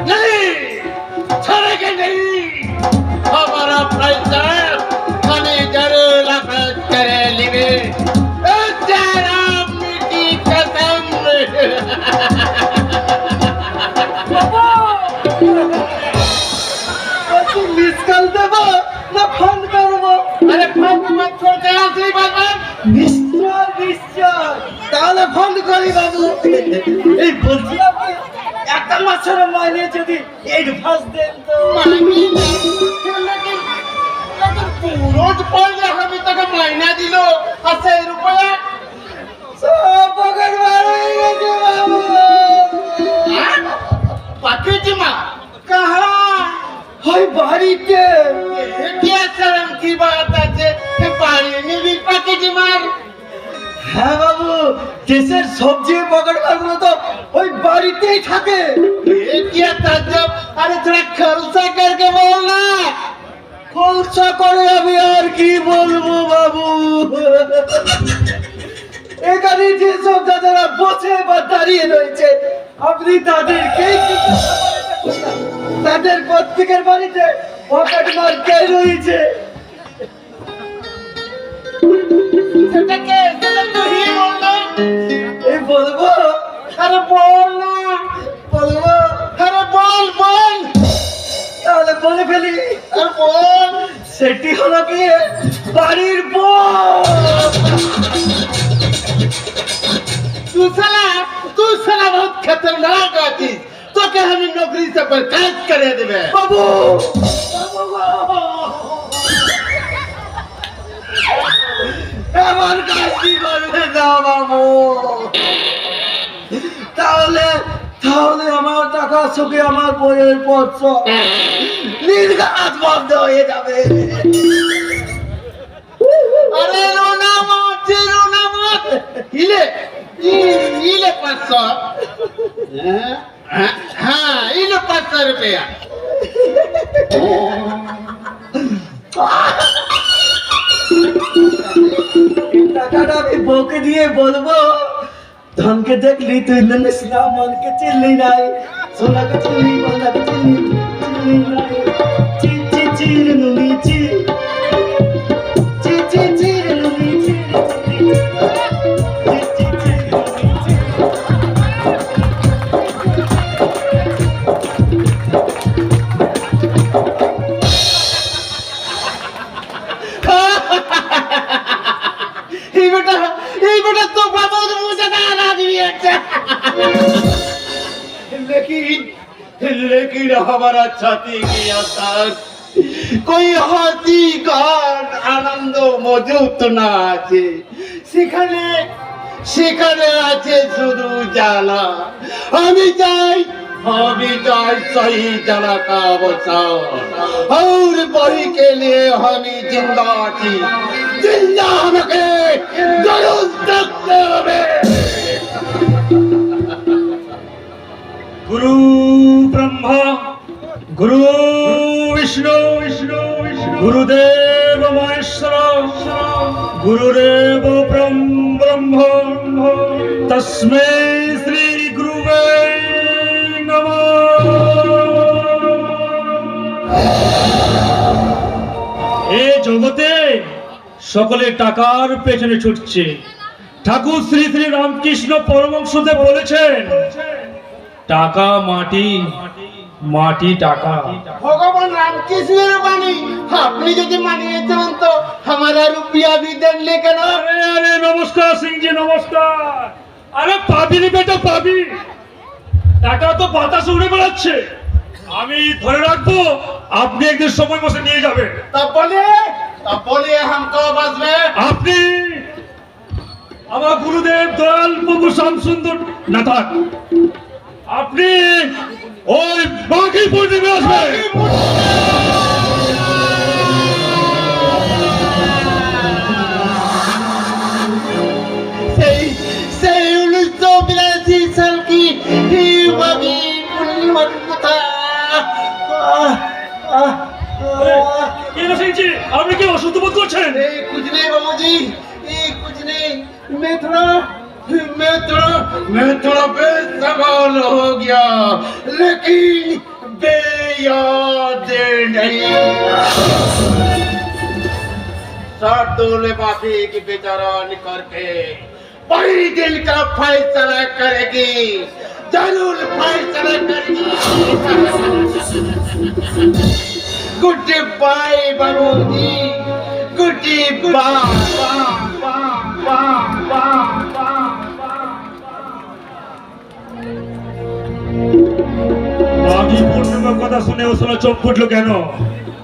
नहीं, छोड़ेंगे नहीं। हमारा फैसला हमें जरूर अफराद करे लिवे। तेरा मिट्टी कसम। तू मिस कर देबो ना फोन करबो? अरे फोन मत छोड़ दे असली बात। নিশ্চয় নিশ্চয়, তাহলে ফোন করি বাবু। এই বলছিলাম কি, একটা মাসের মাইনে যদি এডভান্স দেন তো। रोज पहले हम तक महीना दिलो 80 रुपया সব পকেট বার হয়ে গেছে বাবু। पॉकेट में कहाँ? হয় বাড়িতে। ये क्या शर्म की बात है कि पानी में भी पॉकेट मार। হ্যাঁ বাবু, দেশের সবচেয়ে পকেট মারগুলো তো ওই বাড়িতেই থাকে। ये क्या ताज्जुब। अरे थोड़ा खलसा करके बोलना। খোলসা করে আমি আর কি বলবো বাবু। এখানে যে সব দাদারা বসে বা দাঁড়িয়ে রয়েছে, আপনি তাদেরকে তাদের প্রত্যেকের বাড়িতে পকেট মার কে রয়েছে? सेटा के सेटा तू ही बोलना। এই বলবো? अरे बोलना। বলবো? अरे बोल बोल। তাহলে বলে ফেলি। अरे बोल। সেটি হলো কি, বাড়ির বউ। तू साला बहुत खतरनाक आदमी। तो क्या हमें नौकरी से बर्खास्त करे देवे? বাবু এমন কাজ কি করবে না বাবু? তাহলে তাহলে আমার টাকা সুখে আমার বইয়ের পত্র নির্ঘাত বন্ধ হয়ে যাবে। अरे रोना मत हिले हिले 500। हाँ हिले 500 रुपया। এই টাকাটা আমি বউকে দিয়ে বলবো, ধনকে দেখলি তুই জানিস না, মনকে চিনলি নাই, সোনাকে চিনলি, বাংলাকে চিনলি, চিনলি নাই। চি চি চির নুনি চি, চি চি চির নুনি চি, চি চি চির নুনি চি। ये बेटा तो बाबा मुझे गाना दिया। लेकिन हमारा छाती की आसार कोई हाथी का आनंद मौजूद ना আছে সেখানে সেখানে আছে শুধু জ্বালা। আমি চাই सही জ্বালা का अवसर और वही के लिए हम जिंदा थी। जिंदा हमके जरूर सकते हमें। गुरु ब्रह्मा गुरु विष्णु गुरुदेव महेश्वर गुरुदेव ब्रह्म तस्मै श्री गुरुवे नमः। এই জগতে সকলে টাকার পেছনে ছুটছে। ঠাকুর শ্রী শ্রী রামকৃষ্ণ পরমহংসদেব বলেছেন, টাকা মাটি, মাটি টাকা। भगवान रामकृष्ण बानी আপনি যদি মানিয়েছেন তো हमारा रुपया भी देन लेकर। अरे अरे नमस्कार सिंह जी नमस्कार। अरे पाबी रे बेटा पाबी, টাকা তো বাতাসে উড়ে বেড়াচ্ছে, আমি ধরে রাখবো, আপনি একদিন সময় বসে নিয়ে যাবেন। तब बोलिए हमको बस में। আপনি আমার গুরুদেব দয়াল প্রভু শ্যামসুন্দর না থাক, আপনি ওই বাকি পূর্ণিমে আসবেন। সেই 1982 साल की बागी पूर्णिमा কথা। কি না সিং জি, আপনি কি অসুস্থ বোধ করছেন? कुछ नहीं बाबूजी, कुछ नहीं। मैं थोड़ा मैं थोड़ा बेसवाल हो गया लेकिन बेयाद नहीं। शार्दुल माफी की बेचारा करके वही दिल का फैसला करेगी, जरूर फैसला करेगी। गुड बाय बाबूजी, गुड बाय। মাঘী পূর্ণিমার কথা শুনে ওসলা চোখ ফুটলো কেন?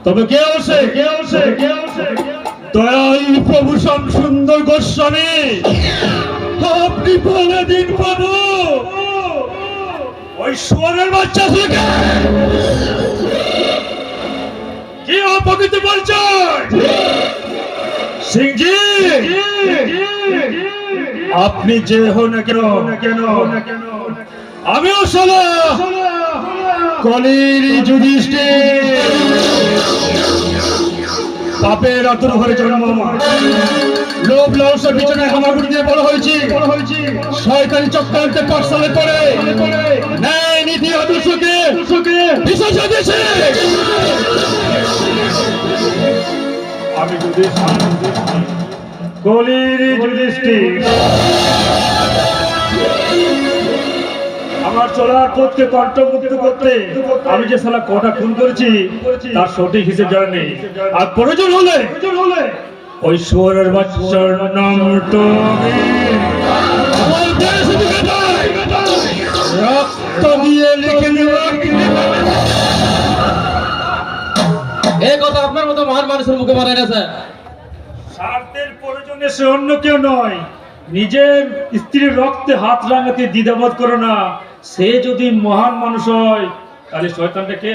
তবে কে আসে? দয়াল প্রভু শ্যাম সুন্দর গোস্বামী, আপনি বলে দিন প্রভু, ওই শুয়োরের বাচ্চা থেকে কি অপকৃত বলছেন? সিংজি, আপনি যে হন না কেন আমিও শালা কলির যুধিষ্ঠির, পাপের আতুর ঘরে জন্ম, লোভ লালসার পিছনে হামাগুড়ি দিয়ে বড় হয়েছি, শয়তানি চক্রান্তে পাঠশালে পড়ে ন্যায় নীতি আদর্শকে বিসর্জন দিয়েছে। আমি কলির যুধিষ্ঠির, আমার চলার পথকে কণ্ঠমুক্ত করতে আমি যে শালা কটা খুন করেছি তার সঠিক হিসেব জানা নেই। আর প্রয়োজন হলে ওই শুয়োরের বাচ্চার নামটা রক্ত দিয়ে লিখে নেব। এই কথা আপনার মতো মহান মানুষের মুখে মারা গেছে। স্বার্থের প্রয়োজনে সে অন্য কেউ নয়, নিজের স্ত্রীর রক্তে হাত রাঙাতে দ্বিধাবোধ করো না। সে যদি মহান মানুষ হয় তাহলে শয়তানটা কে?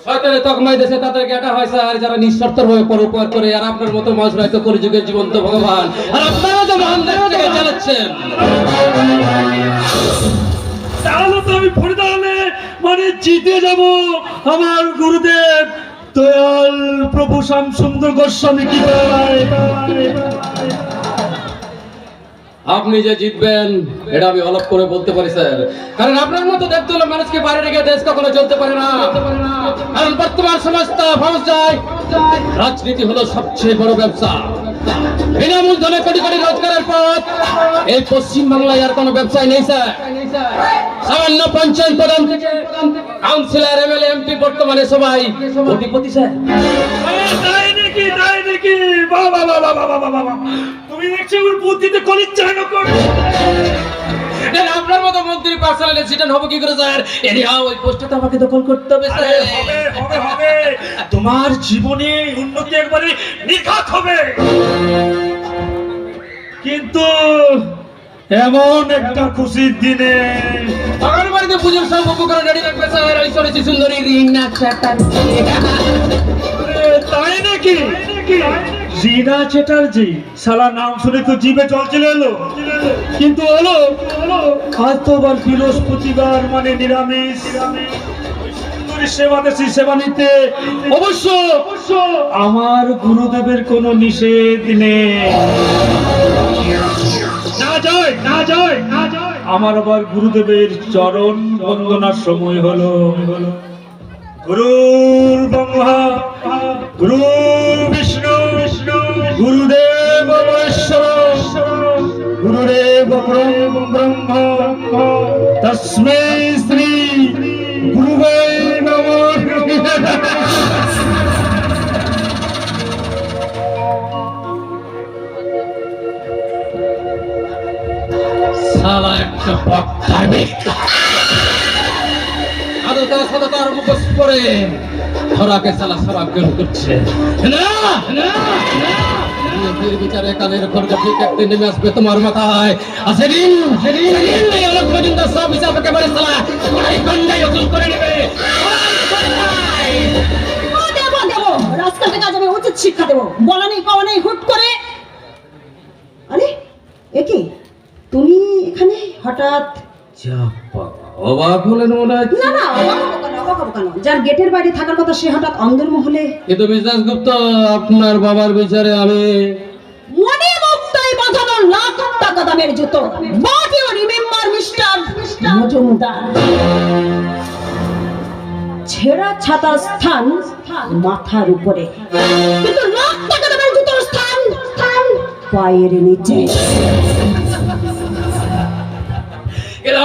শয়তানের তকমাই দেশে তাদেরকে এটা হয় স্যার, যারা নিঃস্বার্থভাবে পরোপকার করে। আর আপনার মতো মানুষ হয়তো কলিযুগের জীবন্ত ভগবান, আর আপনারা তো মহানদেরকে চালাচ্ছেন। তাহলে তো আমি ভরে দাঁড়ালে মানে জিতে যাব। আমার গুরুদেব দয়াল প্রভু শ্যাম সুন্দর গোস্বামী কি বলে? আপনি যে জিতবেন এটা আমি অলপ করে বলতে পারি স্যার, কারণ আপনার মতো দেবতুল্য মানুষকে বাইরে রেখে দেশ কখনো চলতে পারে না। কারণ বর্তমান সমাজটা যায়, রাজনীতি হলো সবচেয়ে বড় ব্যবসা। বিনামূল ধনে কোটি কোটি রোজগারের পথ এই পশ্চিম বাংলায় আর কোনো ব্যবসায় নেই স্যার। সামান্য পঞ্চায়েত প্রধান থেকে কাউন্সিলর, এমএলএ, এমপি বর্তমানে সবাই কোটিপতি স্যার। তাই নাকি? বাবা বাবা বাবা বাবা, তুমি দেখছি ওর বুদ্ধিতে কলিজ চায় না করে। আপনার মতো মন্ত্রী পার্সোনাল অ্যাসিস্ট্যান্ট হবে কি করে স্যার? এরিয়া ওই পোস্টটা তো আমাকে দখল করতে হবে স্যার। হবে তোমার জীবনে উন্নতি একবারে নির্ঘাত হবে। কিন্তু এমন একটা খুশির দিনে আমার বাড়িতে পুজোর সব উপকরণ রেডি রাখবে স্যার। ওই সরেছি সুন্দরী রিং না তাই নাকি? রিনা চ্যাটার্জি, শালা নাম শুনে তো জিভে জল চলে এলো। কিন্তু হলো আজ তো আবার বৃহস্পতিবার, মানে নিরামিষ। সেবাদেশী সেবা নিতে অবশ্য আমার গুরুদেবের কোনো নিষেধ নেই। না যায়। আমার আবার গুরুদেবের চরণ বন্দনার সময় হলো। গুরুর ব্রহ্মা, গুরু বিষ্ণু, গুরুদেব মহেশ্বর, গুরুদেব ব্রহ্ম, তস্মৈ শ্রী গুরুবে নমঃ। শালা একটা বক্তা ব্যক্তি আদতার সততার মুখোশ পরে ধরাকে শালা শরাব গ্রহণ করছে। বিচারে কালের খরচ ঠিক একদিন নেমে আসবে তোমার মাথায়। আর সেদিন এই অনেক পর্যন্ত সব হিসাব একেবারে শালা গন্ডায় অচল করে নেবে। দেবো রাস্তাতে কাজ আমি উচিত শিক্ষা দেবো। বলা নেই পাওয়া নেই, হুট করে। আরে একে তুমি এখানে হঠাৎ? অবাক হলেন মনে হয়? না না, অবাক হবো কেন? যার গেটের বাইরে থাকার কথা সে হঠাৎ অন্দরমহলে। কিন্তু মিসেস গুপ্ত, আপনার বাবার বিচারে আমি মনে মুক্তই বাঁধানো লাখ টাকা দামের জুতো। But you remember Majumdar. ছেঁড়া ছাতার স্থান মাথার উপরে, কিন্তু লাখ টাকা দামের জুতোর স্থান পায়ের নিচে।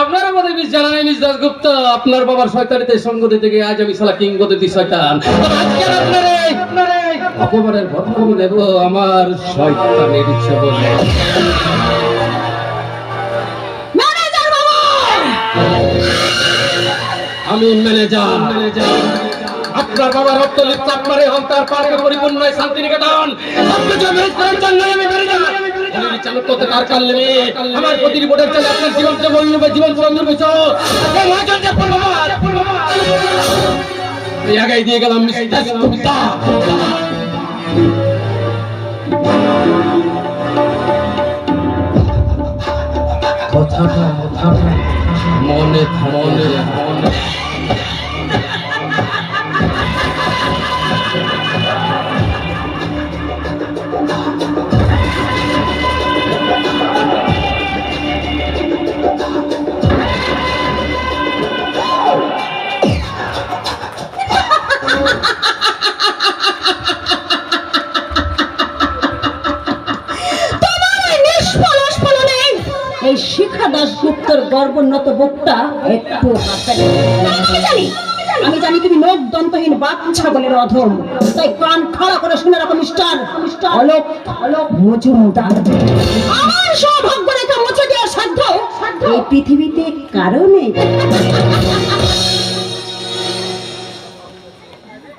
আপনার আমাদের বিষ জানা নেই মিস দাসগুপ্ত, আপনার বাবার শয়তানিতে সঙ্গ দিতে গিয়ে আজ আমি শালা কিংবদন্তি শয়তান। আজকে আপনার এই অপমানের বদলা আমি নেব আমার শয়তানের ইচ্ছে বলে। ম্যানেজার বাবু, আমি ম্যানেজার। আপনার বাবার রক্তলিপ্ত আপনার এই অহংকার পার্কে পরিপূর্ণ এই শান্তিনিকেতন সবকিছু ম্যানেজ করার জন্য আমি ম্যানেজার। আমি চালক করতে কার কাল নেবে আমার প্রতি রিপোর্টের চলে আপনার জীবনকে বলবে জীবন সুরঙ্গের বিষয় আগাই দিয়ে গেলাম মিস্টার গুপ্তা। কথাটা মনে মনে মনে এই শিখা দাশগুপ্তর গর্বোন্নত বুকটা একটু আমি জানি তুমি লোক দন্তহীন বাচ্চা বলে অধম, তাই কান খাড়া করে শুনে রাখো মিস্টার অলোক মজুমদার। আমার সৌভাগ্য রেখা মুছে দেওয়ার সাধ্য এই পৃথিবীতে কারণে।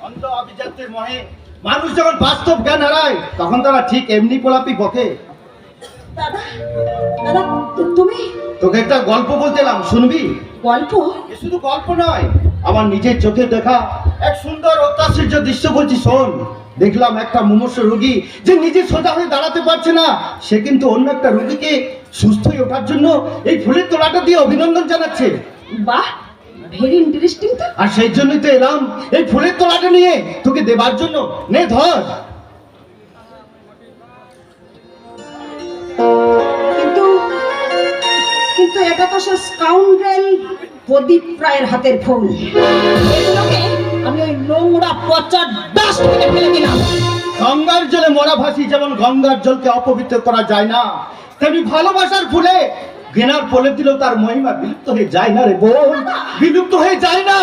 অন্ধ অভিজাত্যের মোহে মানুষ যখন বাস্তব জ্ঞান হারায় তখন তারা ঠিক এমনি পোলাপি বকে। দাদা দাদা তুমি তোকে একটা গল্প বলতে এলাম, শুনবি? গল্প? এ শুধু গল্প নয়, আমার নিজের চোখে দেখা এক সুন্দর অত্যাশ্চর্য দৃশ্য বলছি, শোন। দেখলাম একটা মুমূর্ষু রোগী যে নিজে সোজা হয়ে দাঁড়াতে পারছে না, সে কিন্তু অন্য একটা রোগীকে সুস্থ হয়ে ওঠার জন্য এই ফুলের তোড়াটা দিয়ে অভিনন্দন জানাচ্ছে। বাহ, ভেরি ইন্টারেস্টিং তো। আর সেই জন্যই তো এলাম এই ফুলের তোড়াটা নিয়ে তোকে দেবার জন্য। নে ধর। কিন্তু এটা তো সে স্কাউন্ড্রেল প্রদীপ রায়ের হাতের ফুল। এগুলোকে আমি ওই নোংরা পচা ডাস্টবিনে ফেলে দিলাম। গঙ্গার জলে মরা ভাসি যেমন গঙ্গার জলকে অপবিত্র করা যায় না, তেমনি ভালোবাসার ফুলে ঘৃণার ফলে দিলেও তার মহিমা বিলুপ্ত হয়ে যায় না রে বোন, বিলুপ্ত হয়ে যায় না।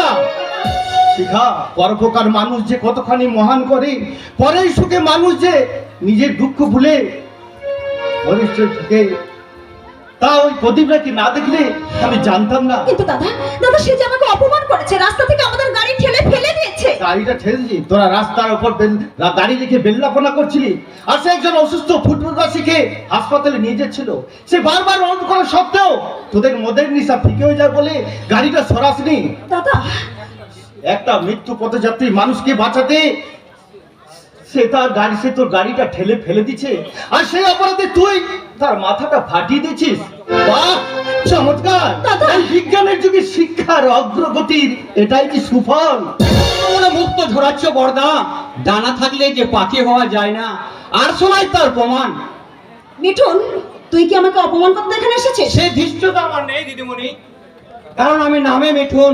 শিখা, পরোপকার মানুষ যে কতখানি মহান করে, পরের সুখে মানুষ যে নিজের দুঃখ ভুলে ঘনিষ্ঠ থেকে, তা ওই প্রদীপ নাকি না দেখলে আমি জানতাম না। কিন্তু দাদা দাদা সে যে আমাকে অপমান করেছে, রাস্তা থেকে আমাদের গাড়ি ঠেলে ফেলে দিয়েছে। গাড়িটা ঠেলছি, তোরা রাস্তার উপর গাড়ি রেখে বেল্লাপনা করছিলি, আর সে একজন অসুস্থ ফুটবলবাসীকে হাসপাতালে নিয়ে যাচ্ছিল। সে বারবার অনুরোধ করার সত্ত্বেও তোদের মদের নিশা ফিকে হয়ে যায় বলে গাড়িটা সরাসনি। দাদা, একটা মৃত্যু পথযাত্রী মানুষকে বাঁচাতে সে তোর গাড়িটা ঠেলে ফেলে দিচ্ছে, আর সেই অপরাধে তুই তার মাথাটা ফাটিয়ে দিচ্ছিস। বাহ, চমৎকার! এই বিজ্ঞানের যুগে শিক্ষার অগ্রগতির এটাই কি সুফল? তোমরা মুক্ত ঝরাচ্ছ বর্দা, ডানা থাকলে যে পাখি হওয়া যায় না, আর শোনাই তার প্রমাণ। মিঠুন, তুই কি আমাকে অপমান করতে এখানে এসেছিস? সে ধৃষ্টতা আমার নেই দিদিমণি, কারণ আমি নামে মিঠুন,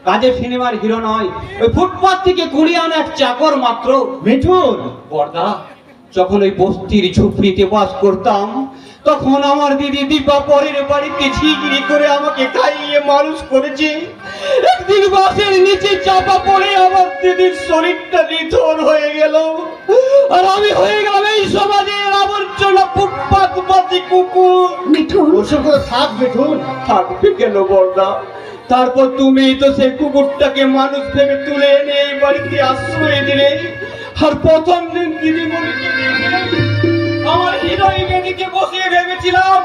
কাজে সিনেমার হিরো নয়। ওই ফুটপাত থেকে কুড়িয়ে আনা এক চাকর মাত্র। মিঠুন, বর্দা, যখন ওই বস্তির ঝুপড়িতে বাস করতাম, তখন আমার দিদি দীপা পরের বাড়িতে ঝিগড়ি করে আমাকে খাইয়ে মানুষ করেছে। একদিন বাসের নিচে চাপা পড়ে আমার দিদির শরীরটা নিথর হয়ে গেল, আর আমি হয়ে গেলাম এই সমাজের আবর্জনা ফুটপাতবাসী কুকুর। মিঠুন, ওসব করে থাক মিঠুন। থাকবে কেন বর্দা? তারপর তুমি তো সেই কুকুরটাকে মানুষ ভেবে তুলে এনে এই বাড়িতে আশ্রয় দিলে, আর প্রথম দিন দিদিমণিকে আমার হিরোইনে দিকে বসিয়ে ভেবেছিলাম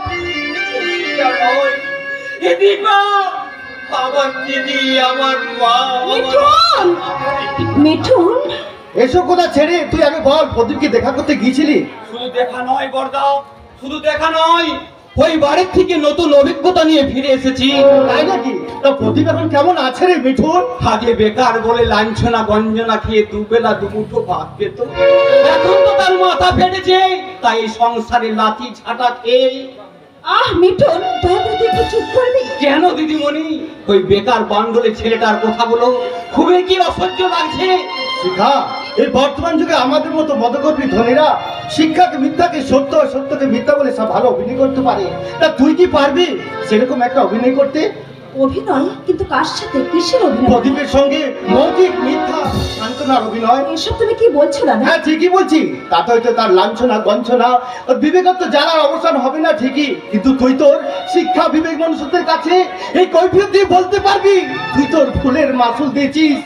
আমার দিদি, আমার মা। মিঠুন, মিঠুন, এসব কথা ছেড়ে তুই আগে বল, প্রদীপকে দেখা করতে গিয়েছিলি? শুধু দেখা নয় বর্দা, শুধু দেখা নয়, ওই বাড়ির থেকে নতুন অভিজ্ঞতা নিয়ে ফিরে এসেছি। তাই নাকি? তা প্রদীপ এখন কেমন আছে রে মিঠুন? আগে বেকার বলে লাঞ্ছনা গঞ্জনা খেয়ে দুবেলা দুমুঠো ভাত পেত, এখন তো তার মাথা ফেটেছে, তাই সংসারে লাঠি ঝাঁটা খেয়ে। আহ মিঠুন, দয়া করে তুই একটু চুপ করবি? কেন দিদিমণি ওই বেকার বান্ডলের ছেলেটার কথাগুলো খুবই কি অসহ্য লাগছে? শিখা, এই বর্তমান যুগে আমাদের মতো মদকর্মী ধনীরা শিক্ষাকে মিথ্যাকে সত্য, সত্যকে মিথ্যা বলে সব ভালো অভিনয় করতে পারে। তা তুই কি পারবি সেরকম একটা অভিনয় করতে? অভিনয়? কিন্তু কার সাথে? কিসের অভিনয়? প্রদীপের সঙ্গে মৌখিক মিথ্যা সান্ত্বনার অভিনয়। এসব তুমি কি বলছো দাদা? হ্যাঁ, ঠিকই বলছি। তাতে হয়তো তার লাঞ্ছনা গঞ্ছনা ওর বিবেকত্ব জানার অবসান হবে না ঠিকই, কিন্তু তুই তোর শিক্ষা বিবেক মনুষ্যদের কাছে এই কৈফিয়ত দিয়ে বলতে পারবি তুই তোর ভুলের মাসুল দিয়েছিস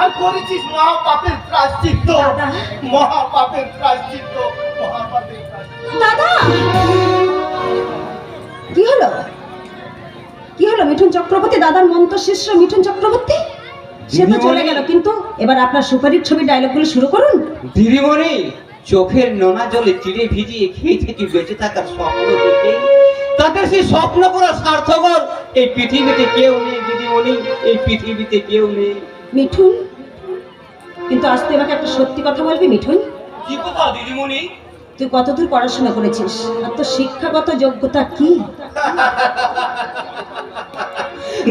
আর করেছিস মহাপাপের প্রায়শ্চিত্ত। দাদা। মহাপাপের প্রায়শ্চিত্ত, মহাপাপের প্রায়শ্চিত্ত। দাদা, কি হলো? কি হলো মিঠুন চক্রবর্তী? দাদার মন্ত শিষ্য মিঠুন চক্রবর্তী সে তো চলে গেল, কিন্তু এবার আপনার সুপারির ছবি ডায়লগগুলো শুরু করুন। দিদিমণি, চোখের নোনা জলে চিড়ে ভিজিয়ে খেয়ে থেকে বেঁচে থাকার স্বপ্ন দেখে তাদের সেই স্বপ্ন করা সার্থকর এই পৃথিবীতে কেউ নেই দিদিমণি, এই পৃথিবীতে কেউ নেই। মিঠুন, কিন্তু আজ তুই আমাকে একটা সত্যি কথা বলবি মিঠুন? কি কথা দিদিমণি? তুই কতদূর পড়াশোনা করেছিস আর তোর শিক্ষাগত যোগ্যতা কি?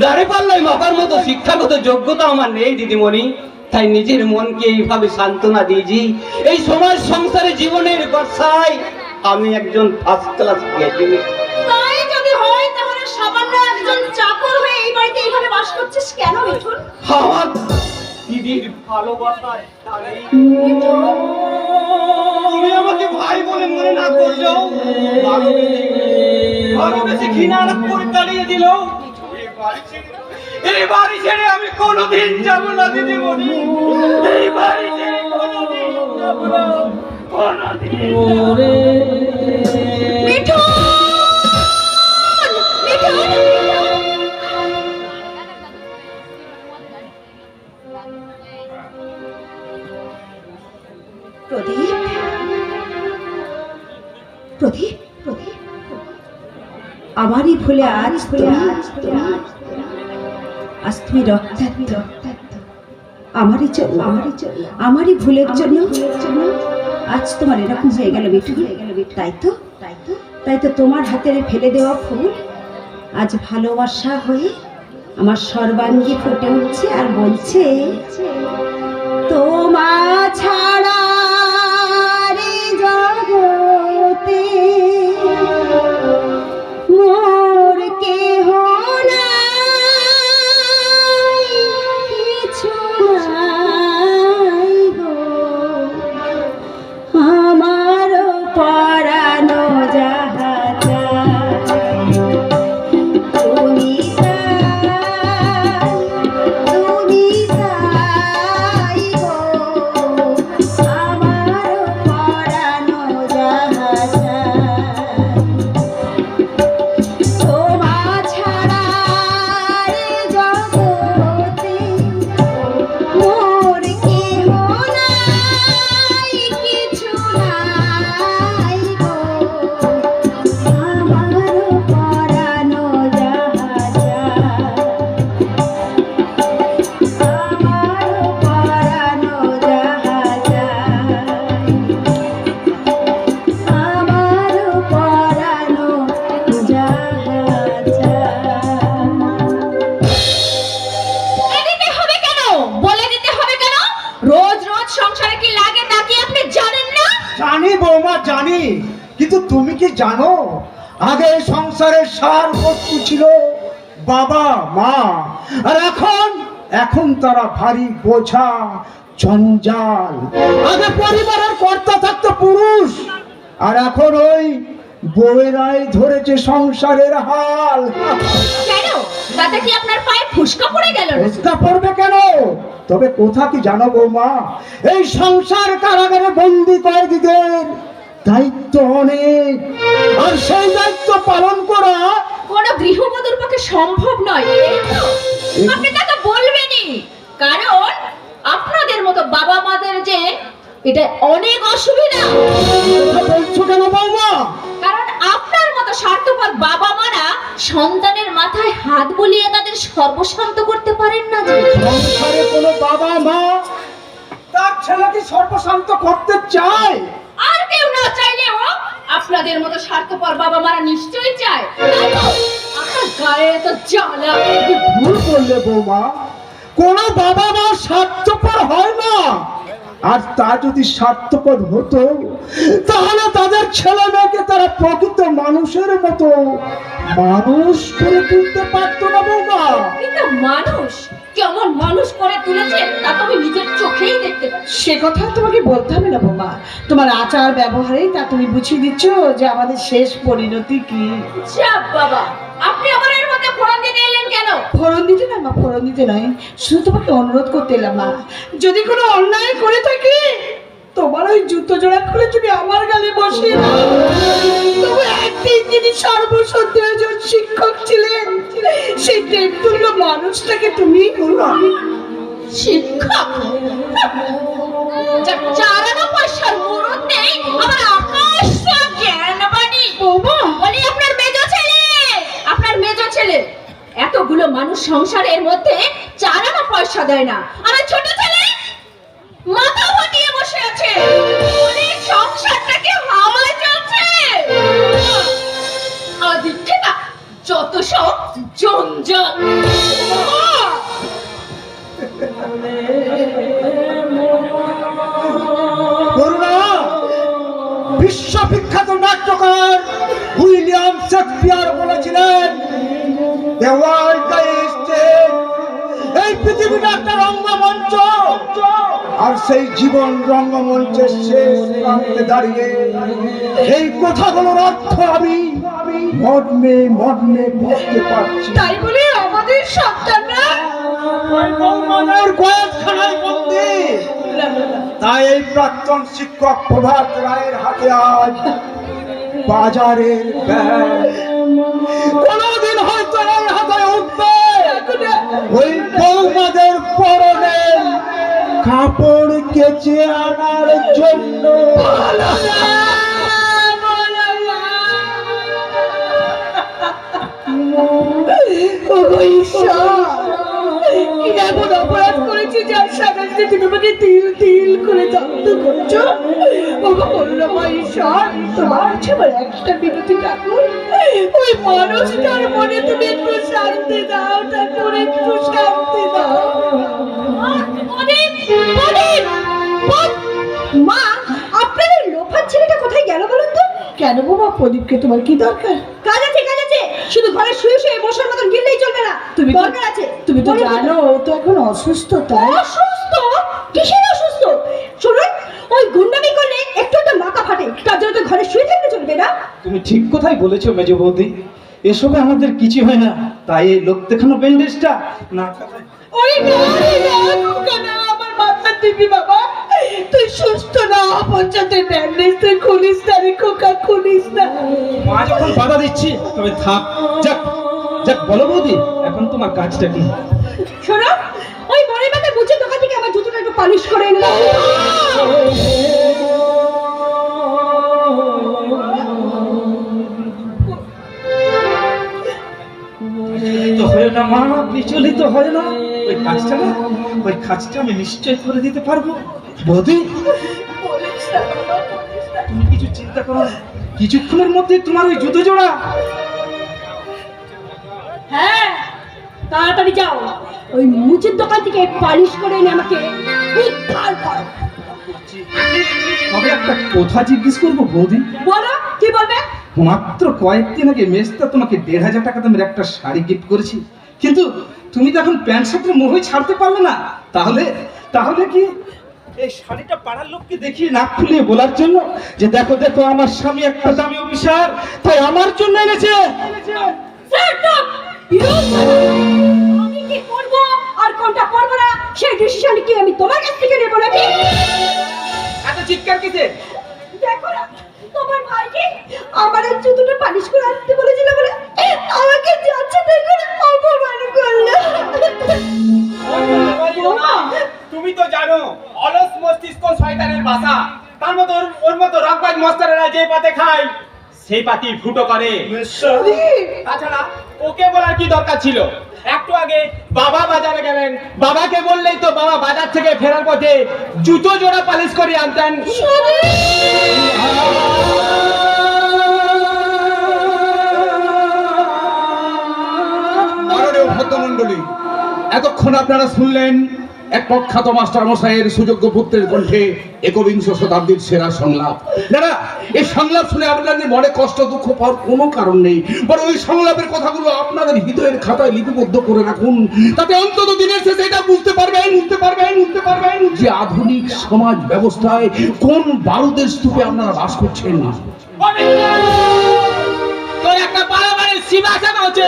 দাঁড়ে পাল্লাই মাপার মতো শিক্ষাগত যোগ্যতা আমার নেই দিদিমণি, তাই নিজের মনকে এইভাবে সান্ত্বনা দিয়েছি। এই সমাজ সংসারে জীবনের বর্ষায় আমি একজন ফার্স্ট ক্লাস গ্র্যাজুয়েট। তাই যদি হয় তাহলে সামান্য একজন চাকর হয়ে এই বাড়িতে এইভাবে বাস করছিস কেন মিঠুন? আমার দিদির ভালোবাসায় তারই। তুমি আমাকে ভাই বলে মনে না করলেও ভালোবেসে ঘৃণা করে তাড়িয়ে দিল। এই বাড়ি ছেড়ে আমি কোনোদিন যাবো না দিদিমণি, এই বাড়ি ছেড়ে কোনোদিন যাবো না, কোনোদিন যাবো না। মিঠুন! মিঠুন! প্রদীপ, প্রদীপ, প্রদীপ, আমারই ভুলে আজ তুমি রক্তাক্ত, আমারই ভুলের জন্য আজ তোমার এরকম হয়ে গেল মিঠুন। তাই তো তোমার হাতের ফেলে দেওয়া ফুল আজ ভালোবাসা হয়ে আমার সর্বাঙ্গে ফুটে উঠছে আর বলছে, তোমার ছাড়া রে জগতে মোর কেহ নাই, কিছু নাই গো, আমার পরানো যাহা চায়, তুমি তাই গো, আমার পরানো যাহা চায়, তোমার ছাড়া রে জগতে মোর কেহ নাই, কিছু নাই গো, আমার পরানো যাহা চায়, আমার পরানো যাহা চায়, আমার পরানো যাহা চায়। দিতে হবে কেন? বলে দিতে হবে কেন? রোজ রোজ সংসারে কি লাগে তা কি আপনি জানেন না? জানি বৌমা, জানি, কিন্তু তুমি কি জানো আগে সংসারের সার বস্তু ছিল বাবা মা, আর এখন তারা ভারী বোঝা জঞ্জাল। আগে পরিবারের কর্তা থাকতো পুরুষ, আর এখন ওই বউয়েরাই ধরেছে সংসারের হাল। কেন? তাতে কি আপনার পায়ে ফুসকা পড়ে গেল? চেষ্টা করবে কেন? তবে কোথা কি জানো বৌমা, এই সংসার কারাগারে বন্দি কয়েদিদের দায়িত্ব অনেক, আর সেই দায়িত্ব পালন করা কোনো গৃহবধূর পক্ষে সম্ভব নয়। এই তো? আপনি তা তো বলবেনই, কারণ আপনাদের মতো বাবা মাদের যে এটা অনেক অসুবিধা। কথা বলছো কেন বৌমা? কারণ আপনার মতো স্বার্থপর বাবা মারা সন্তানের মাথায় হাত বুলিয়ে তাদের সর্বশান্ত করতে পারেন না যে। সংসারে কোনো বাবা মা তার ছেলেকে সর্বশান্ত করতে চায়। আর কেউ না চাইলেও আপনাদের মতো স্বার্থপর বাবা মারা নিশ্চয়ই চায়। তাই তো আপনার গায়ে এত জ্বালা। ভুল করলে বৌমা, কোন বাবা মা স্বার্থপর হয় না। আর তা যদি স্বার্থপর হতো তাহলে তাদের ছেলে মেয়েকে তারা প্রকৃত মানুষের মতো মানুষ করে তুলতে পারতো না বৌমা। কিন্তু মানুষ কেমন মানুষ করে তুলেছে তা তুমি নিজের চোখেই দেখতে পাচ্ছ। সে কথা তোমাকে বলতে হবে না বোমা, তোমার আচার ব্যবহারেই তা তুমি বুঝিয়ে দিচ্ছ যে আমাদের শেষ পরিণতি কি। যাব বাবা, আপনি আমার এর মধ্যে ফোড়ন দিতে এলেন কেন? ফোড়ন দিতে নয় মা, ফোড়ন দিতে নয়, শুধু তোমাকে অনুরোধ করতে এলাম মা, যদি কোনো অন্যায় করে থাকি তোমার ওই জুতো জোড়া খুলে তুমি আমার গালে বসে তবু একদিন যিনি সর্বসত্য একজন শিক্ষক ছিলেন সেই দেবতুল্য মানুষটাকে তুমি শিক্ষক যার চারানো পয়সার মুরত নেই, আমার আকাশ সব জ্ঞান বাণী। বলি আপনার মেজো ছেলে এতগুলো মানুষ সংসারের মধ্যে চারানো পয়সা দেয় না, আমার ছোট ছেলে মাথা ফাটিয়ে বসে আছে, বলি সংসারটাকে হাওয়ায় চলছে। আদিক্ষে না যত সব জঞ্জাল। করুণা, বিশ্ববিখ্যাত নাট্যকার উইলিয়াম শেক্সপিয়ার বলেছিলেন, "The world is stage." এই পৃথিবীটা একটা রঙ্গমঞ্চ, আর সেই জীবন রঙ্গমঞ্চের শেষ প্রান্তে দাঁড়িয়ে এই কথাগুলোর অর্থ আমি মর্মে মর্মে বুঝতে পারছি। তাই বলে আমাদের সন্তানরা বৌমাদের গোয়ালখানায় বন্দী। তাই এই প্রাক্তন শিক্ষক প্রভাত রায়ের হাতে আজ বাজারের ব্যাগ। কোনদিন হয়তো এই হাতে উঠবে ওই বৌমাদের পরনে কাপড় কেচে আনার জন্য। কি এমন অপরাধ করেছি যার সামনে তুমি আমাকে তিল তিল করে জব্দ করছো? ওগো করুণাময় ঈশ্বর, তোমার আমার একটা বিরতি ঠাকুর, ওই মানুষটার মনে তুমি একটু শান্তি দাও ঠাকুর, একটু শান্তি দাও। মা, আপনাদের লোফার ছেলেটা কোথায় গেল বলুন তো? কেন বাবা, প্রদীপকে তোমার কি দরকার? কাজ আছে, শুধু ঘরে শুয়ে শুয়ে বসার মতন গিললেই চলবে না, তুমি তো- দরকার আছে। তুমি তো বলো তো। জানো ও তো এখন অসুস্থ, তাই অসুস্থ? কিসের অসুস্থ? শুনুন, ওই গুন্ডামি করলে একটু তো মাথা ফাটে, তার জন্য তো ঘরে শুয়ে থাকলে চলবে না। তুমি ঠিক কথাই বলেছো মেজ বৌদি, এসবে আমাদের কিছু হয় না, তাই এই লোক দেখানো ব্যান্ডেজটা না। ওই না রে না, খোকা না, আমার মাথা দিবি বাবা, তুই সুস্থ না হওয়া পর্যন্ত ব্যান্ডেজ তুই খুলিস না রে খোকা, খুলিস না। মা যখন বাধা দিচ্ছি তবে থাক। যাক যাক, বলো বৌদি, এখন তোমার কাজটা কি? শোনো, ওই বড় মাথা বুঝে দোকান থেকে আমার জুতোটা একটু পালিশ করে এনে দাও। তো হয় না মা, বিচলিত হয় না, ওই কাজটা না, ওই কাজটা আমি নিশ্চয় করে দিতে পারবো বৌদি। তুমি কিছু চিন্তা করো না, কিছুক্ষণের মধ্যে তোমার ওই জুতো জোড়া। হ্যাঁ, তাড়াতাড়ি যাও, ওই মুচির দোকান থেকে পালিশ করে এনে আমাকে উদ্ধার করো। তবে একটা কথা জিজ্ঞেস করবো বৌদি। বলো, কি বলবে? মাত্র কয়েকদিন আগে মেজদা তোমাকে 1,500 টাকা দামের একটা শাড়ি গিফট করেছি, কিন্তু তুমি তো এখন প্যান্ট শার্টের মোহই ছাড়তে পারলে না। তাহলে তাহলে কি এই শাড়িটা পাড়ার লোককে দেখিয়ে নাক ফুলিয়ে বলার জন্য যে দেখো দেখো আমার স্বামী একটা দামি অফিসার, তাই আমার জন্য এনেছে? আমি কি করবো আর কোনটা করবো না সেই ডিসিশন কি আমি তোমার কাছ থেকে নেবো নাকি? এত চিৎকার কিসে? দেখো না, তোমার ভাইকে আমার এই জুতোটা পালিশ করে আনতে বলেছিল বলে আমাকে যাচ্ছে দেখে অপমান করলো। তুমি তো জানো অলস মস্তিষ্ক শয়তানের বাসা, তার মতো ওর মতো রকবাজ মস্তারেরা যে পাতে খায় সেই পাতি ফুটো করে। তাছাড়া ওকে বলার কি দরকার ছিল? একটু আগে বাবা বাজারে গেলেন, বাবাকে বললেই তো বাবা বাজার থেকে ফেরার পথে জুতো জোড়া পালিশ করে আনতেন। ভদ্রমণ্ডলী, এতক্ষণ আপনারা শুনলেন এক প্রখ্যাত মাস্টার মশাইয়ের সুযোগ্য পুত্রের কণ্ঠে একবিংশ শতাব্দীর সেরা সংলাপ। দাদা, এই সংলাপ শুনে আপনাদের মনে কষ্ট দুঃখ পাওয়ার কোনো কারণ নেই, বরং ওই সংলাপের কথাগুলো আপনাদের হৃদয়ের খাতায় লিপিবদ্ধ করে রাখুন। তাতে অন্তত দিনের শেষে এটা বুঝতে পারবেন যে আধুনিক সমাজ ব্যবস্থায় কোন বারুদের স্তূপে আপনারা বাস করছেন। তোর একটা বাড়াবাড়ির সীমা জানা হচ্ছে।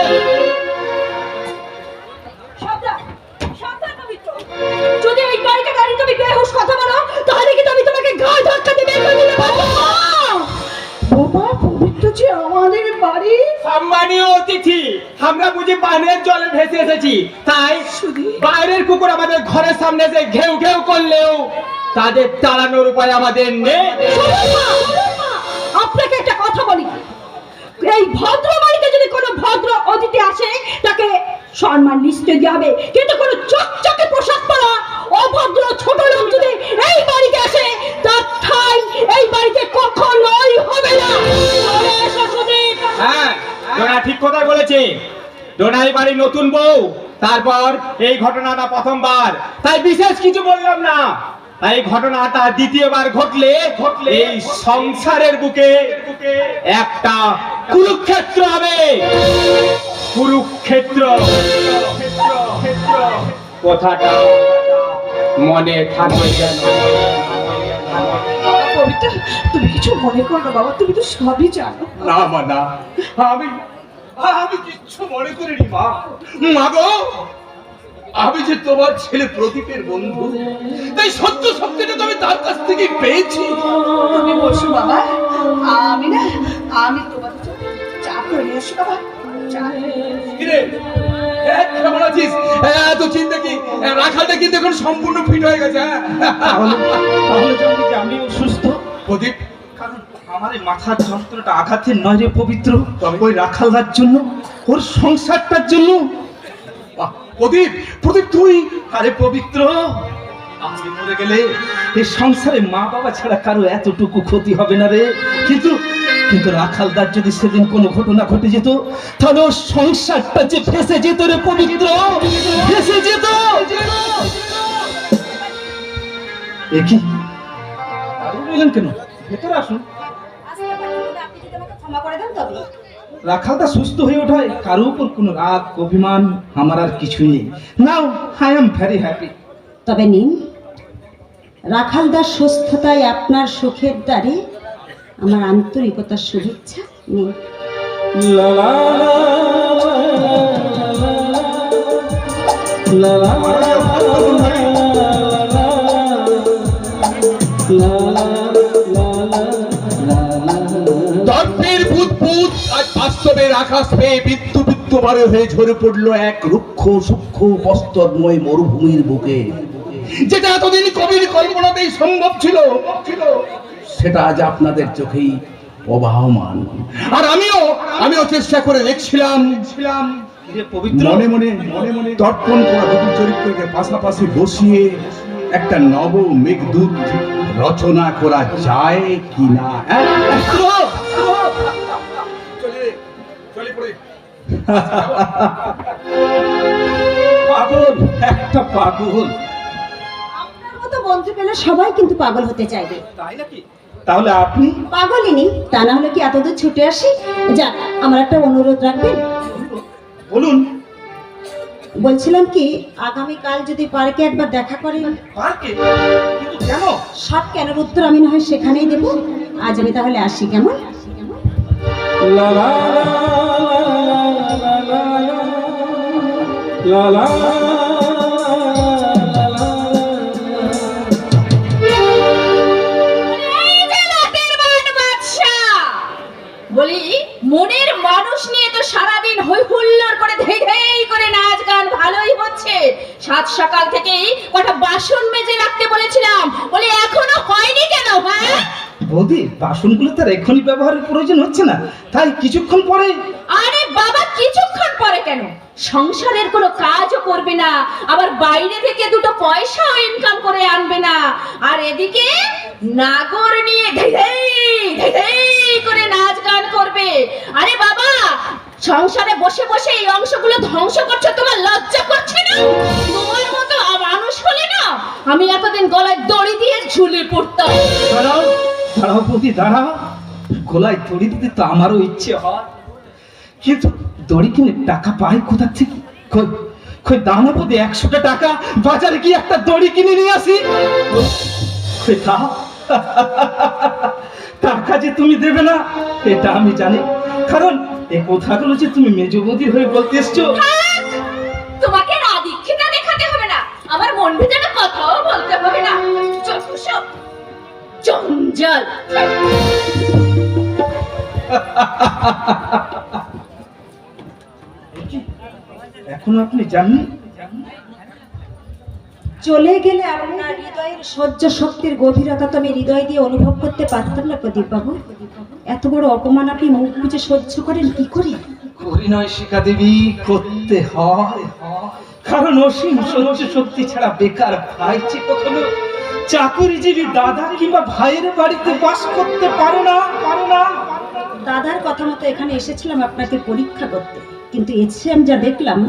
যদি এই বাড়িতে গাড়ি তুমি বেহুশ কথা বলো, তাহলে কিন্তু আমি তোমাকে গায়ে ধাক্কা দিয়ে বের করে দিতে পারবো। বাবা পবিত্র যে আমাদের বাড়ি সম্মানীয় অতিথি, আমরা বুঝি পানের জলে ভেসে এসেছি, তাই বাইরের কুকুর আমাদের ঘরের সামনে এসে ঘেউ ঘেউ করলেও তাদের তাড়ানোর উপায় আমাদের নেই। আপনাকে একটা কথা বলি, এই ভদ্র বাড়িতে যদি কোনো ভদ্র অতিথি আসে তাকে সম্মান নিশ্চয় দেওয়া হবে, কিন্তু কোনো চকচকে পোশাক পরা অভদ্র ছোট লোক যদি এই বাড়িতে আসে তার ঠাঁই এই বাড়িতে কখনোই হবে না। হ্যাঁ, ডোনা ঠিক কথাই বলেছে। ডোনা এই বাড়ির নতুন বউ, তারপর এই ঘটনাটা প্রথমবার, তাই বিশেষ কিছু বললাম না। এই ঘটনাটা দ্বিতীয়বার ঘটলে এই সংসারের বুকে একটা কুরুক্ষেত্র হবে। কুরুক্ষেত্র কথাটা মনে থাকবে যেন। পবিত্র, তুমি কিছু মনে করো না বাবা, তুমি তো সবই জানো। না মা, না, আমি কিচ্ছু মনে করিনি মা। মা গো, আমি যে তোমার ছেলে প্রদীপের বন্ধু, তাই সত্য সত্যটা তো আমি তার কাছ থেকে পেয়েছি। তুমি বসো বাবা, আমি তোমাদের জন্য চা করে নিয়ে আসি বাবা। চা। কিরে, কেমন আছিস? এত চিন্তা কি? রাখালটা কিন্তু এখন সম্পূর্ণ ফিট হয়ে গেছে। তাহলে জানবি যে আমি অসুস্থ, প্রদীপ, কারণ আমার এই মাথার যন্ত্রটা আঘাতের নয় রে পবিত্র, ওই রাখালদার জন্য, ওর সংসারটার জন্য। প্রদীপ, প্রদীপ তুই? আরে পবিত্র, আজকে মরে গেলে এই সংসারে মা বাবা ছাড়া কারো এতটুকু ক্ষতি হবে না রে। কিন্তু রাখালদার যদি সেদিন কোনো ঘটনা ঘটে যেত, তাহলে ওর সংসারটা যে ফেসে যেত রে পবিত্র, ফেসে যেত। একই আরো বললেন কেন? ভেতরে আসুন। আপনি যদি আমাকে ক্ষমা করে দেন তবে। রাখালদা সুস্থ হয়ে ওঠায় কারো উপর কোনো রাগ অভিমান আমার আর কিছুই নেই। নাও, আই এম ভেরি হ্যাপি। তবে নিন, রাখালদার সুস্থতায় আপনার সুখের দ্বারে আমার আন্তরিকতার শুভেচ্ছা নিন। দর্পের বুদবুদ আজ বাস্তবের আকাশ পেয়ে বিদ্যুৎ বারে হয়ে ঝরে পড়লো এক রুক্ষ সূক্ষ্ম বস্তরময় মরুভূমির বুকে। যেটা এতদিন কবির কল্পনাতেই সম্ভব ছিল, সেটা আজ আপনাদের চোখেই প্রবাহমান। আর আমিও চেষ্টা করে দেখছিলাম মনে মনে দর্পণ করা দুটি চরিত্রকে পাশাপাশি বসিয়ে একটা নব মেঘদূত রচনা করা যায় কিনা। পাগল, একটা পাগল। আপনার মতো বন্ধু পেলে সবাই কিন্তু পাগল হতে চাইবে। তাই নাকি? তাহলে আপনি পাগলিনি, তা না হলে কি এতদূর ছুটে আসি? যাক, আমার একটা অনুরোধ রাখবেন? বলুন। বলছিলাম কি, আগামীকাল যদি পার্কে একবার দেখা করেন। পার্কে? কিন্তু কেন? সব কেনার উত্তর আমি না হয় সেখানেই দেব। আজ আমি তাহলে আসি, কেমন? লা লা লা লা লা বলি, মনের মানুষ নিয়ে তো সারাদিন হই হুল্লোড় করে ধেই ধেই করে নাচ গান ভালোই হচ্ছে। সাত সকাল থেকেই কটা বাসন মেজে রাখতে বলেছিলাম, বলি এখনো হয়নি কেন? হ্যাঁ বৌদি, বাসনগুলো তার এখনই ব্যবহারের প্রয়োজন হচ্ছে না, তাই কিছুক্ষণ পরে। আরে বাবা, কিছুক্ষণ পরে কেন? সংসারের কোনো কাজও করবে না, আবার বাইরে থেকে দুটো পয়সাও ইনকাম করে আনবে না, আর এদিকে নাগর নিয়ে ধেই ধেই করে নাচ গান করবে। আরে বাবা, সংসারে বসে বসে এই অংশগুলো ধ্বংস করছো, তোমার লজ্জা করছে না? তোমার মতো মানুষ হলে না আমি এতদিন গলায় দড়ি দিয়ে ঝুলে পড়তাম। দাঁড়াও দাঁড়াও বৌদি দাঁড়াও, গলায় দড়ি দিতে তো আমারও ইচ্ছে হয়, কিন্তু দড়ি কিনে টাকা পাই কোথা থেকে? কই দাও না বৌদি 100টা টাকা, বাজারে গিয়ে একটা দড়ি কিনে নিয়ে আসি। কই দাও। টাকা যে তুমি দেবে না এটা আমি জানি, কারণ এই কথাগুলো যে তুমি মেজবৌদি হয়ে বলতে এসছো। তোমাকে রাদীক্ষিতা দেখাতে হবে না, আমার মন ভিতরে কথাও বলতে হবে না। যত সব জঞ্জাল। এখনো আপনি জানেন? চলে গেলে আপনার হৃদয়ের সহ্য শক্তির গভীরতা তো আমি হৃদয় দিয়ে অনুভব করতে পারতাম না প্রদীপ বাবু। এত বড় অপমান আপনি মুখ বুজে সহ্য করেন কি করে? করি নয় শিখা দেবী, করতে হয়, কারণ অসীম সহ্য শক্তি ছাড়া বেকার ভাই যে কখনো চাকরিজীবী দাদা কিংবা ভাইয়ের বাড়িতে বাস করতে পারে না। দাদার কথা মতো এখানে এসেছিলাম আপনাকে পরীক্ষা করতে, কিন্তু এসে আমি যা দেখলাম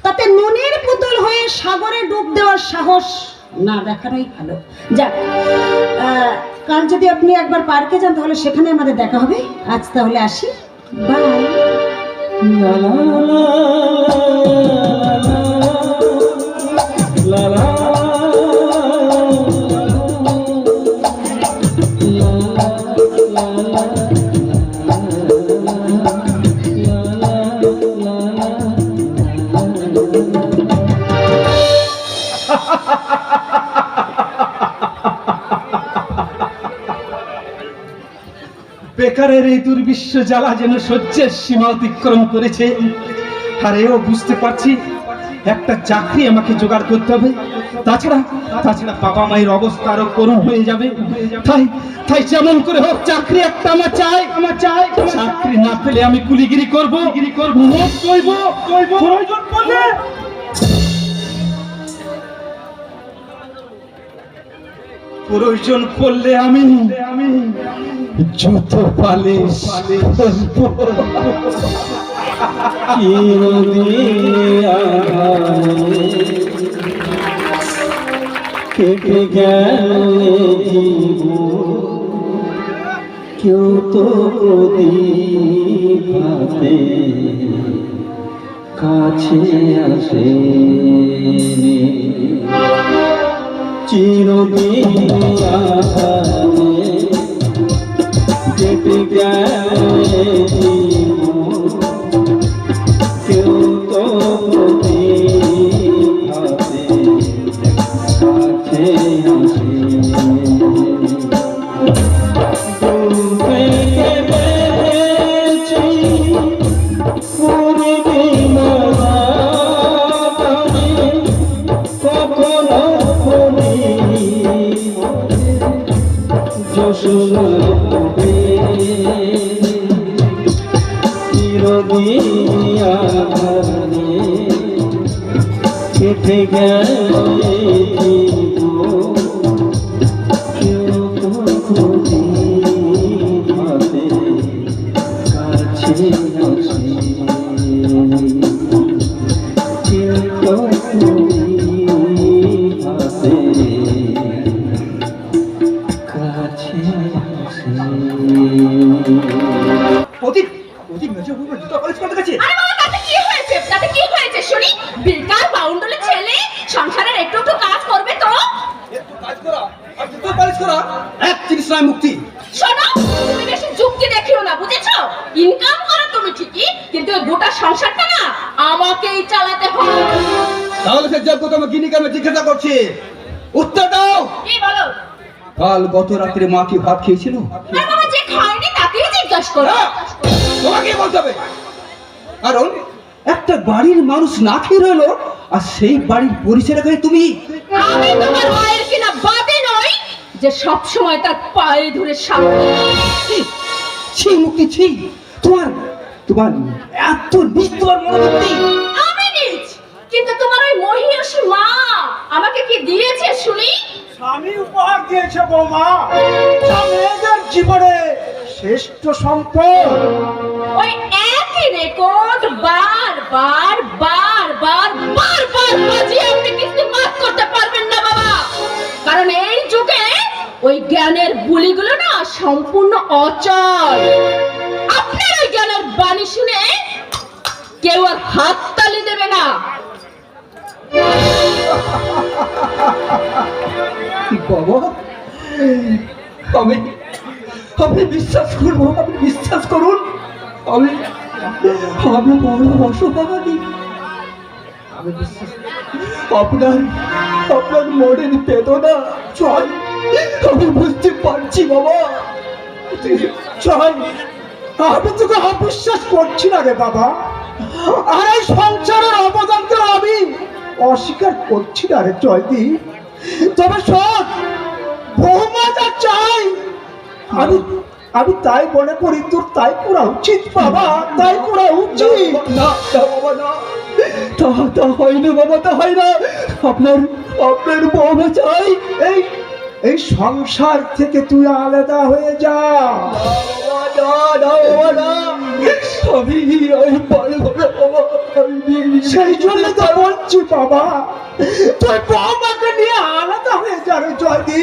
তাতে নুনের পুতুল হয়ে সাগরে ডুব দেওয়ার সাহস না দেখানোই ভালো। যাক, কাল যদি আপনি একবার পার্কে যান তাহলে সেখানে আমাদের দেখা হবে। আজ তাহলে আসি, বাই। বেকারের এই দুর্বিশ্ব জ্বালা যেন সহ্যের সীমা অতিক্রম করেছে, আর এও বুঝতে পারছি একটা চাকরি আমাকে জোগাড় করতে হবে, তাছাড়া বাবা মায়ের অবস্থা আরো করুণ হয়ে যাবে। তাই যেমন করে হোক চাকরি একটা আমার চাই। চাকরি না পেলে আমি কুলিগিরি করবো, প্রয়োজন পড়লে আমি যত পালিশ কেটে গেলে কেউ তো দিতে কাছে আসে চিরদিন কেটে গেলে কেউ তো কাছে আসে কেটে গেলে কাছে বেকার বাউন্ডলে ছেলে সংসারের একটু একটু কাজ করবে তো। মুক্তি শোনো, তুমি বেশি যুক্তি দেখিও না, বুঝেছো? ইনকাম করো তুমি ঠিকই, কিন্তু ওই গোটা সংসারটা না আমাকেই চালাতে হবে। তাহলে সে যোগ্য তোমার গিনিকে আমি জিজ্ঞাসা করছি, উত্তর দাও। কি বলো? কাল গত রাত্রে মা কি ভাত খেয়েছিল? আর বাবা যে খায়নি তাকেই জিজ্ঞাসা করো। তোমাকে বলতে হবে, কারণ একটা বাড়ির মানুষ না খেয়ে রইলো আর সেই বাড়ির পরিচয় করে তুমি। আমি তোমার মায়ের কিনা বাদে নই যে সব সময় তার পায়ে ধরে সামনে। ছি মুক্তি ছি, তোমার এত নিচ তোমার মনে করতে। আমি নিজ, কিন্তু তোমার ওই মহিষী মা আমাকে কি দিয়েছে শুনি? স্বামী উপহার দিয়েছে বৌমা, যা মেয়েদের জীবনে শ্রেষ্ঠ সম্পদ। ওই একই সেই রেকর্ড বার বাজিয়ে আপনি কিস্তি মাফ করতে পারবেন না বাবা, কারণ এই যুগে ওই জ্ঞানের বুলিগুলো না সম্পূর্ণ অচল। আপনার ওই জ্ঞানের বাণী শুনে কেউ আর হাততালি দেবে না। বাবা, আমি আপনি বিশ্বাস করবো, আপনি বিশ্বাস করুন, আমি বড় অসহায়। আমি বিশ্বাস আপনার মনের বেদনা চল, আমি বুঝতে পারছি বাবা। চল, আমি তোকে অবিশ্বাস করছি না রে বাবা, আর এই সংসারের অবদানকে আমি অস্বীকার করছি না রে জয়দি। তবে শোন, বৌমা যা চাই আমি তাই মনে করি, তোর তাই করা উচিত বাবা, তাই করা উচিত। না বাবা, না, তা হয় না বাবা, তা হয় না। আপনার বৌমা চাই এই সংসার থেকে তুই আলাদা হয়ে যা। আমি পারবো না বাবা, সেই জন্য তো বলছি বাবা, তুই বৌমাকে নিয়ে আলাদা হয়ে যা রে জয়দি।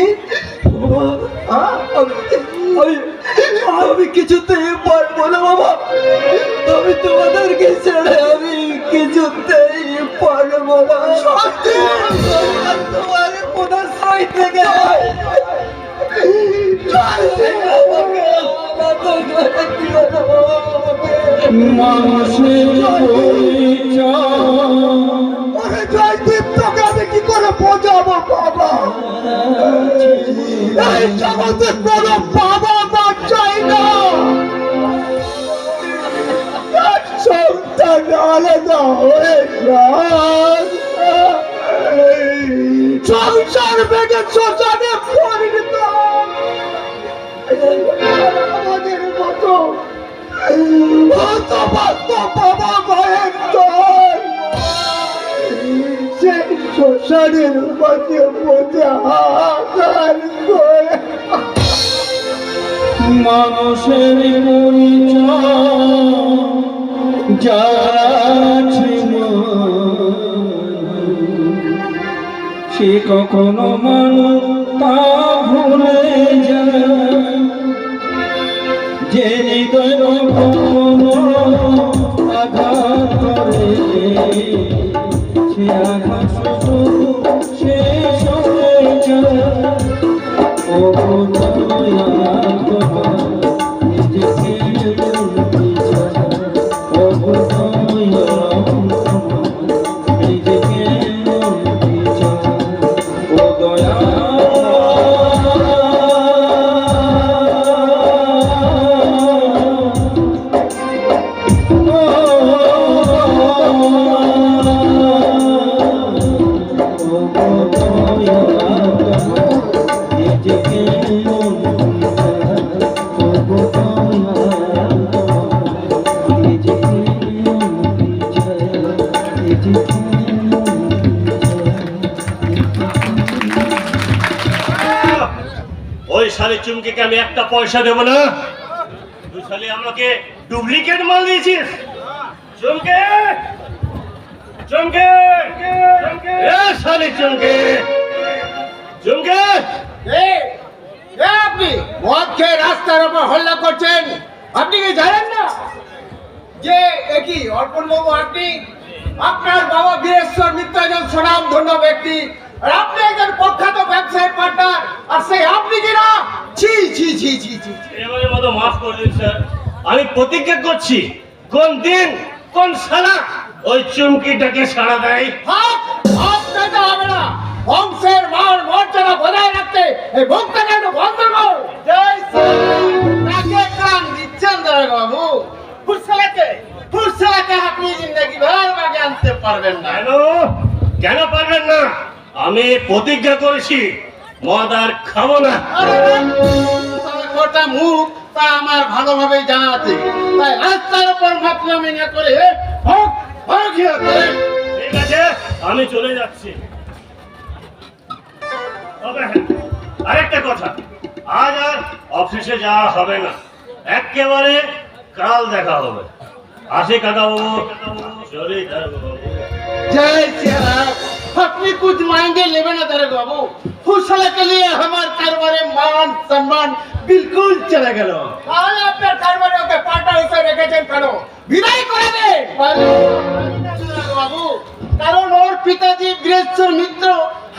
আমি কিছুতেই পারবো না বাবা, আমি তোমাদেরকে ছেড়ে আমি কিছুতেই পারবো না। তোমার মনে সই থেকে জয়দীপ্তকে আমি কি করে বোঝাবো বাবা? এই জগতে কোনো বাবা মা চাই না, সন্তান আলাদা হয়ে যায়, সংসার ভেঙে শ্মশানে পরিণত আমাদের মতো বাবা মায়ের দল সেই শ্মশানের মাঝে বোঝা হাহাকার করে। মানুষের পরিচয় যাচ্ছে সে কখনো মানুষ তা ভুলে যায়, যে হৃদয় কখনো আঘাত করে সে আঘাত শুধু শেষ হয়ে যায়। ও ওই শালি চুমকিকে আমি একটা পয়সা দেবো না। তুই শালি আমাকে ডুপ্লিকেট মাল দিয়েছিস। চুমকে চুমকে এ শালি চুমকে চুমকে, আপনি মদ খেয়ে রাস্তার উপর হল্লা করছেন? আপনি কি জানেন না যে একই অর্পণ বাবু, আপনি আপনার বাবা বীরেশ্বর মিত্র একজন সুনাম ধন্য ব্যক্তি, আর আপনি একজন প্রখ্যাত ব্যবসায়ী পার্টনার, আর সেই আপনি কিনা ছি ছি ছি ছি ছি। এবারের মতো মাফ করে দিন স্যার, আমি প্রতিজ্ঞা করছি কোন দিন কোন শালা ওই চুমকিটাকে ছাড়া দেয়। হাত দিতে হবে না, বংশের মান মর্যাদা বজায় রাখতে এই মুখটাকে একটু বন্ধ কর। জয় শ্রী কান দিচ্ছেন দারোগা বাবু, ফুরসালাকে আপনি জিন্দগি ভর আগে আনতে পারবেন না। কেন পারবেন না? আমি প্রতিজ্ঞা করেছি মদ আর খাবো না। ওটা মুখ তা আমার ভালোভাবেই জানা আছে, তাই রাস্তার উপর মাতলামি না করে ঠিক আছে, আমি চলে যাচ্ছি। তবে হ্যাঁ, আরেকটা কথা, আজ আর অফিসে যাওয়া হবে না, একেবারে কাল দেখা হবে। আসে কাকা বাবু, চলে কাকা বাবু। जय सिया राम। अपनी कुछ मायने लेवे ना तेरे बाबू फुसला के लिए हमारे कारबारे मान सम्मान बिल्कुल चले गए তাহলে আপনার कारबारे ওকে পাটা হিসেবে রেখেছেন কেন বিদায় করে দেন বাবু কারণ ওর পিতাজি বীরেশ্বর মিত্র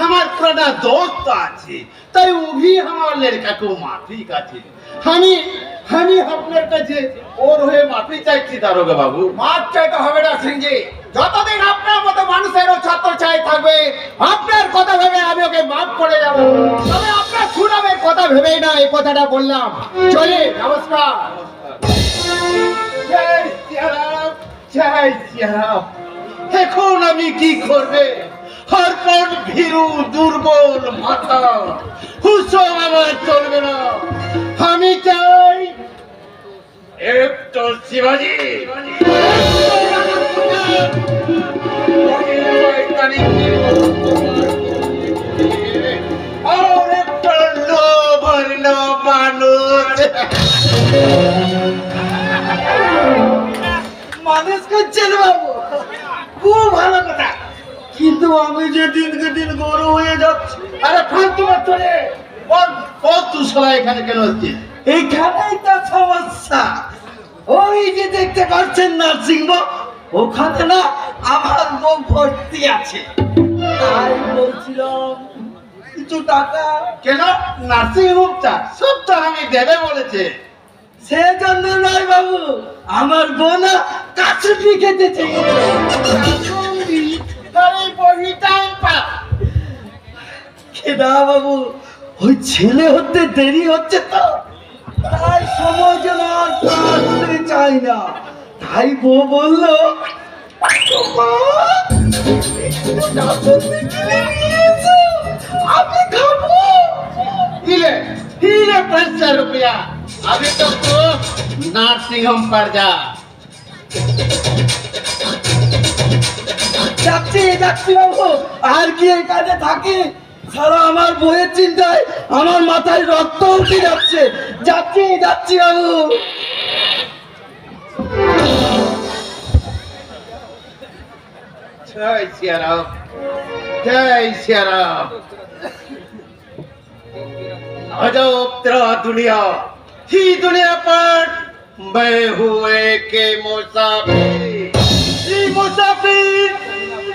আমার পুরানা দোস্ত আছে তাই ও भी हमारे लड़का को माफी কাছে আমি আপনার কাছে ওর হয়ে মাফি চাইছি দারোগা বাবু মাফ চাইতে হবে না সিংজি যতদিন আপনার মতো মানুষেরও ছাত্র চাই থাকবে আপনার কথা ভেবে আমি ওকে মাফ করে যাব তবে আপনার সুনামের কথা ভেবেই না এই কথাটা বললাম চলে নমস্কার জয় শ্রীরাম জয় শ্রীরাম এখন আমি কি করবে হরপন ভীরু দুর্বল মাতা হুসো আমার চলবে না আমি চাই একটু শিবাজি और একটা লোভর্ণ মানুষ মানুষ করছেন বাবু, খুব ভালো কথা, কিন্তু আমি যে দিনকে দিন বড় হয়ে যাচ্ছি। আরে ফালতু মত চলে কত তুই সবাই এখানে কেন আসছিস এইখানেই তো সমস্যা। ওই যে দেখতে পাচ্ছেন নার্সিংহ, ওখানে না আমার বউ ভর্তি আছে, তাই বলছিলাম কিছু টাকা। কেন নার্সিং হোম চাস সব তো আমি দেবে বলেছে সেজন্য নয় বাবু, আমার বউ না কাছুটি খেতে চেয়েছে। আরে বহি টাইম পা কেদা বাবু, ওই ছেলে হতে দেরি হচ্ছে তো, তাই সময় যেন আর কাটতে চাই না। তাই বউ বললো "মা, একটু কাছুটি কিনে নিয়ে এসো, আমি খাবো।" हिले 500 रुपया अभी तो तू नर्सिंग होम पर जा যাচ্ছি বাবু, আর কি এই কাজে থাকি? সারা আমার বইয়ের চিন্তায় আমার মাথায় রক্ত উঠে যাচ্ছে। যাচ্ছি বাবু। जय सिया राम जय सिया राम अजब तेरा दुनिया ही दुनिया पर मैं हुए के मुसाफिर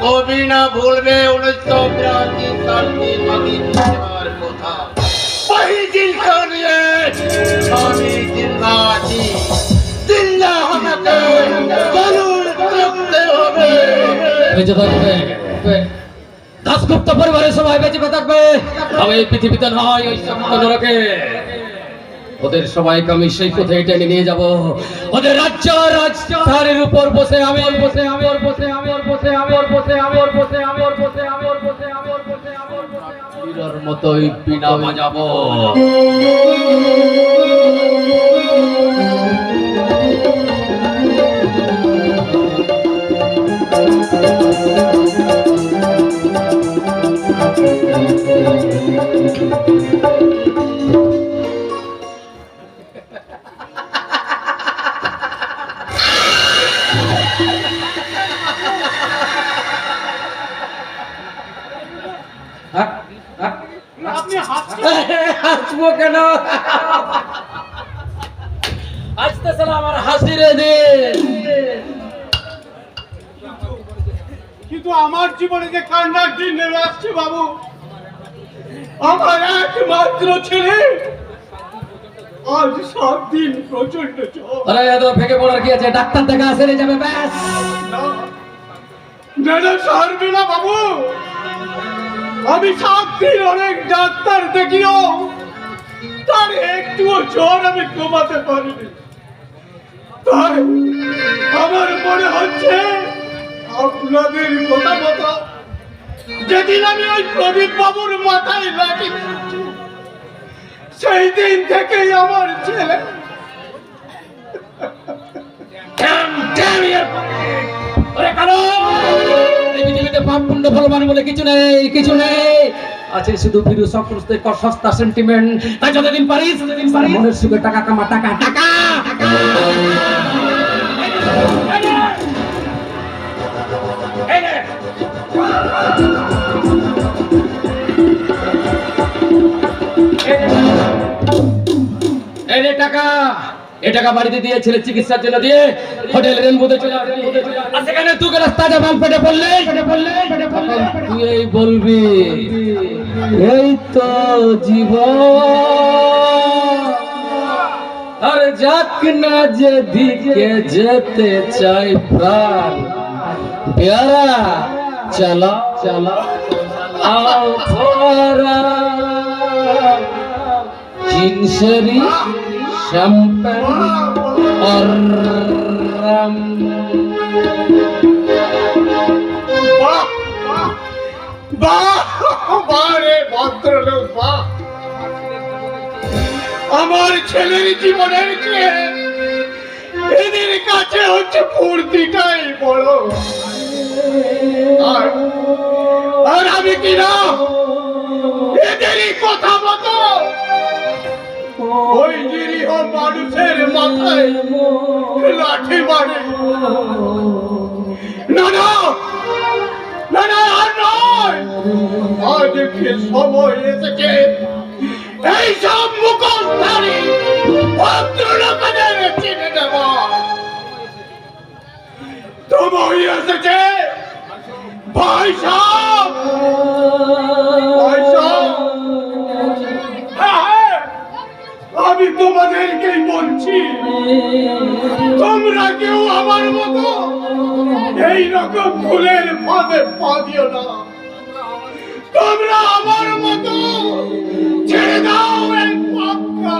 कभी ना भूलबे 1982 साल की मदीनार কথা वही दिल को लिए स्वामी जिंदा जी जिंदा हमके जरूर करते होवे বেঁচে থাকবে দাসগুপ্ত পরিবারের সবাই বেঁচে থাকবে। আমি এই পৃথিবীতে নয়, ওই নরকে ওদের সবাইকে আমি সেই পথে টেনে নিয়ে যাব। ওদের রাজধানীর উপর বসে আমি বীরের মতোই বিনা বাজাবো। হাসবো কেন? আজকে সালা আমার হাসিরে দিন। কিন্তু আমার জীবনে যে কান্নার দিন নেমে আসছে বাবু, আমার একমাত্র ছেলে আজ 7 দিন প্রচন্ড জ্বর। আরে এত ফেকে পড়ার কি আছে? ডাক্তার দেখা সেরে যাবে ব্যাস। না সারবে না বাবু, আমি 7 দিন অনেক ডাক্তার দেখিও তার একটুও জ্বর আমি কমাতে পারিনি। তাই আমার মনে হচ্ছে আপনাদের কথা মতো যেদিন আমি ওই প্রদীপ বাবুর মাথায় লাঠি সেই দিন থেকেই আমার ছেলে পৃথিবীতে পাপ পুণ্য ফলবান বলে কিছু নেই আছে শুধু ভীরু সক্রুস্তের সস্তা সেন্টিমেন্ট। তাই যতদিন পারিস মনের সুখে টাকা কামা, টাকা টাকা, এ টাকা বাড়িতে দিয়ে ছেলে চিকিৎসার জন্য দিয়ে হোটেল রেনবোতে চলে আসবি। আর সেখানে তোকে রাস্তাটা বাল পেটে পড়লে তখন তুই এই বলবি, এই তো জীবন, আর যাক না যেদিকে যেতে চাই প্রাণ, পেয়ারা চালা চালা চালাও ফোয়ারা, জিনসেরি শ্যাম্পেন और रम। বাহ বাহ বাহ রে ভদ্রলোক বাহ। আমার ছেলের জীবনের চেয়ে এদের কাছে হচ্ছে ফুর্তিটাই বড়। আর আর আমি কিনা এদেরই কথা মতো ওই নিরীহ মানুষের মাথায় লাঠি মারে। না না না না আর নয়, আজকে সময় এসেছে এই সব মুখোশধারী ভদ্রলোকদের চিনে নেব। সময় এসেছে ভাই সাহেব, ভাই সাহেব। হ্যাঁ, আমি তোমাদেরকেই বলছি, তোমরা কেউ আমার মতো এইরকম ফুলের ফাঁদে পা দিও না। তোমরা আমার মতো ছেড়ে দাও এই পাক্কা